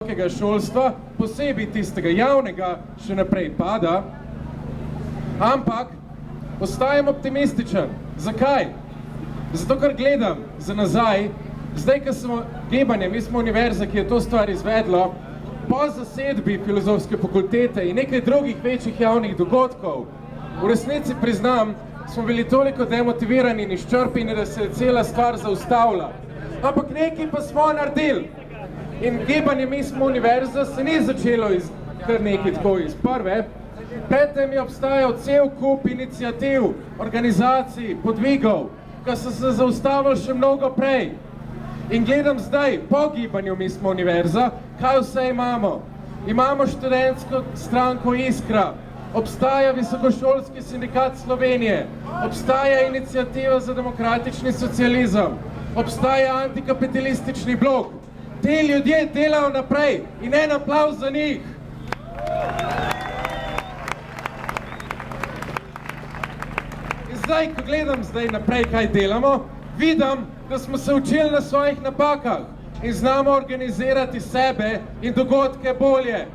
visokega šolstva, posebej tistega javnega, še naprej pada, ampak ostajam optimističen. Zakaj? Zato, ker gledam za nazaj, zdaj, ko smo gibanje, mi smo univerza, ki je to stvar izvedlo, po zasedbi filozofske fakultete in nekaj drugih večjih javnih dogodkov, v resnici priznam, smo bili toliko demotivirani in izčrpini, da se je cela stvar zaustavila. Ampak nekaj pa smo naredili. In gibanje Mi smo univerza se ni začelo kar nekaj tako iz prve. Predtem je obstajal cel kup iniciativ, organizacij, podvigov, ki so se zaustavili še mnogo prej. In gledam zdaj, po gibanju Mi smo univerza, kaj vse imamo. Imamo študentsko stranko Iskra, obstaja Visokošolski sindikat Slovenije, obstaja iniciativa za demokratični socializem, obstaja antikapitalistični blok. Te ljudje delajo naprej in en aplavz za njih. In zdaj, ko gledam naprej, kaj delamo, vidim, da smo se učili na svojih napakah in znamo organizirati sebe in dogodke bolje.